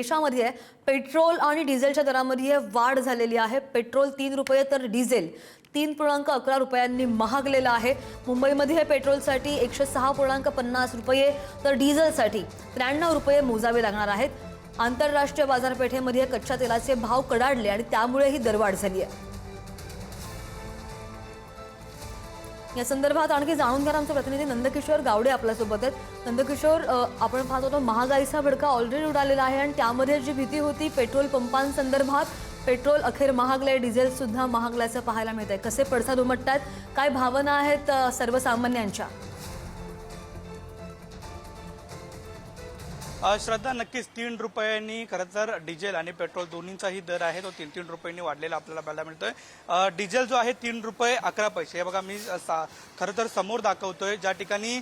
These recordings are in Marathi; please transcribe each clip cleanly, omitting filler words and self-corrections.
देशामध्ये पेट्रोल आणि डिझेलच्या दरामध्ये वाढ झालेली आहे। पेट्रोल 3 रुपये तर डिझेल 3.11 रुपयांनी महागलेला आहे। मुंबईमध्ये पेट्रोलसाठी 106.50 रुपये तर डिझेलसाठी 93 रुपये मोजावे लागणार आहेत। आंतरराष्ट्रीय बाजारपेठेमध्ये कच्च्या तेलाचे भाव कडाडले आणि त्यामुळे ही दरवाढ झाली आहे। या संदर्भात आणखी जाणून घ्या आमचे प्रतिनिधी नंदकिशोर गावडे आपल्यासोबत आहेत। नंदकिशोर, आपण पाहतो तो महागाईचा भडका ऑलरेडी उडालेला आहे आणि त्यामध्ये जी भीती होती पेट्रोल पंपांसंदर्भात, पेट्रोल अखेर महागले, डिझेल सुद्धा महागल्याचं पाहायला मिळतंय। कसे पडसाद उमटतात, काय भावना आहेत सर्वसामान्यांच्या? श्रद्धा, नक्कीच 3 रुपयांनी खरं तर डिझेल आणि पेट्रोल दोन्हींचाही दर आहे तो 3-3 रुपयांनी वाढलेला आपल्याला पाहायला मिळतोय। डिझेल जो आहे 3 रुपये 11 पैसे, हे बघा मी खरं तर समोर दाखवतोय। ज्या ठिकाणी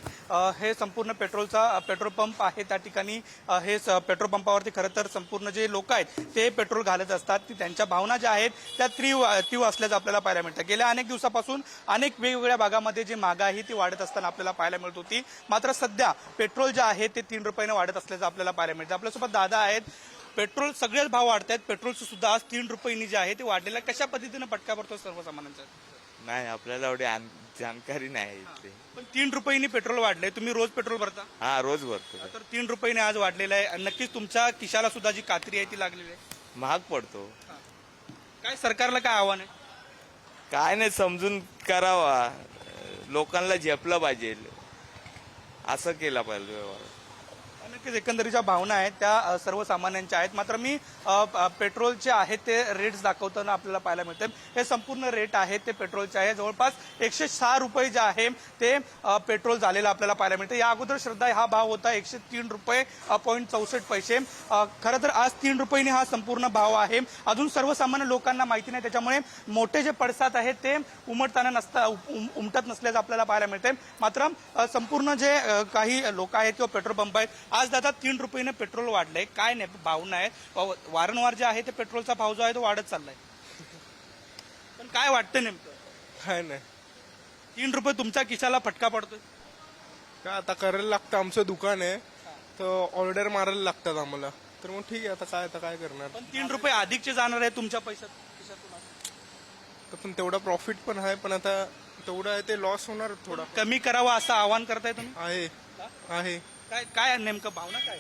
हे संपूर्ण पेट्रोल पंप आहे त्या ठिकाणी हे पेट्रोल पंपावरती खरं तर संपूर्ण जे लोक आहेत ते पेट्रोल घालत असतात, ती त्यांच्या भावना ज्या आहेत त्या तीव्र असल्याचं आपल्याला पाहायला मिळतं। गेल्या अनेक दिवसापासून अनेक वेगवेगळ्या भागामध्ये जी महागाई ती वाढत असताना आपल्याला पाहायला मिळत होती, मात्र सध्या पेट्रोल जे आहे ते 3 रुपयाने वाढत असल्याचं आपल्याला पाहायला मिळतं। आपल्यासोबत दादा आहेत। पेट्रोल सगळेच भाव वाढत आहेत, पेट्रोलचं सुद्धा आज 3 रुपयांनी जे आहे ते वाढलेलं, कशा पद्धतीने फटका पडतो सर्वसामान्यांचा? नाही, आपल्याला एवढी जानकारी नाही इथली। पण 3 रुपयांनी पेट्रोल वाढलंय, तुम्ही रोज पेट्रोल भरता? हा, रोज भरतो। तर 3 रुपयांनी आज वाढलेलं आहे, नक्कीच तुमच्या खिशाला सुद्धा जी कात्री आहे ती लागलेली आहे, महाग पडतो। काय सरकारला काय आव्हान आहे? काय नाही, समजून करावा, लोकांना झेपलं पाहिजे, असं केलं पाहिजे व्यवहार। नक्कीच एकंदरीच्या भावना आहेत त्या सर्वसामान्यांच्या आहेत। मात्र मी पेट्रोलचे आहेत ते रेट्स दाखवताना आपल्याला पाहायला मिळतात, हे संपूर्ण रेट आहेत ते पेट्रोलचे आहे। जवळपास 106 रुपये जे आहे ते पेट्रोल झालेलं आपल्याला पाहायला मिळतं। या अगोदर श्रद्धा हा भाव होता 103 रुपये 64 पैसे। खरं तर आज 3 रुपयांनी हा संपूर्ण भाव आहे। अजून सर्वसामान्य लोकांना माहिती नाही, त्याच्यामुळे मोठे जे पडसाद आहेत ते उमटत नसल्याचं आपल्याला पाहायला मिळते। मात्र संपूर्ण जे काही लोक आहेत किंवा पेट्रोल पंप आहेत, आज दादा 3 रुपयाने पेट्रोल वाढलंय, काय नाही भावना आहे? वारंवार जे आहे ते पेट्रोलचा भाव जो आहे तो वाढत चाललाय, पण काय वाटतं नेमकं? काय नाही, 3 रुपये तुमच्या खिशाला फटका पडतोय? काय आता करायला लागतं, आमचं दुकान आहे तर ऑर्डर मारायला लागतात आम्हाला, तर मग ठीक आहे, आता काय करणार। पण 3 रुपये अधिकचे जाणार आहे तुमच्या खिशातून, तर पण तेवढा प्रॉफिट पण आहे, पण आता तेवढं आहे ते लॉस होणार, थोडा कमी करावा असं आवाहन करताय तुम्ही? आहे काय काय नेमकं भावना काय?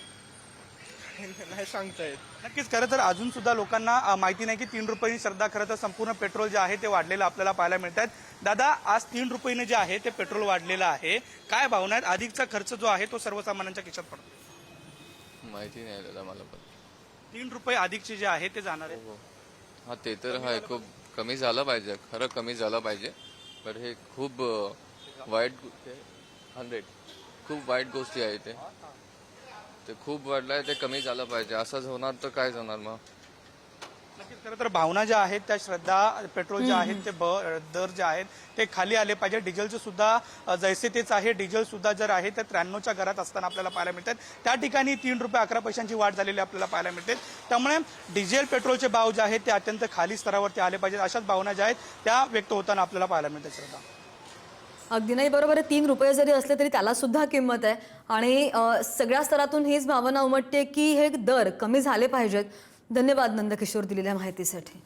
नाही सांगता येत। नक्कीच, खरं तर अजून सुद्धा लोकांना माहिती नाही की 3 रुपयांनी श्रद्धा खरं तर संपूर्ण पेट्रोल जे आहे ते वाढलेलं आपल्याला पाहायला मिळतात। दादा, आज 3 रुपयाने जे आहे ते पेट्रोल वाढलेलं आहे, काय भावना आहेत? अधिकचा खर्च जो आहे तो सर्वसामान्यांच्या खिशात पडतो? माहिती नाही दादा मला, पण 3 रुपये अधिकचे जे आहे ते जाणार आहे। हा, ते तर आहे, खूप कमी झालं पाहिजे, खरं कमी झालं पाहिजे, पण हे खूप वाईट 100 खूप वाईट गोष्टी आहे, ते खूप वाढलंय, ते कमी झालं पाहिजे। असंच होणार तर काय होणार मग? नक्कीच, खरं तर भावना ज्या आहेत त्या श्रद्धा, पेट्रोल जे आहेत ते दर जे आहेत ते खाली आले पाहिजे। डिझेलचे सुद्धा जैसे तेच आहे, डिझेल सुद्धा जर आहे तर 93च्या घरात असताना आपल्याला पाहायला मिळतात, त्या ठिकाणी 3 रुपये 11 पैशांची वाढ झालेली आपल्याला पाहायला मिळते। त्यामुळे डिझेल पेट्रोलचे भाव जे आहेत ते अत्यंत खाली स्तरावरती आले पाहिजेत, अशाच भावना ज्या आहेत त्या व्यक्त होताना आपल्याला पाहायला मिळतात। श्रद्धा, अगदी नाही, बरोबर आहे। 3 रुपये जरी असले तरी त्याला सुद्धा किंमत आहे आणि सगळ्या स्तरातून हीच भावना उमटते की हे दर कमी झाले पाहिजेत। धन्यवाद नंदकिशोर दिलेल्या माहितीसाठी।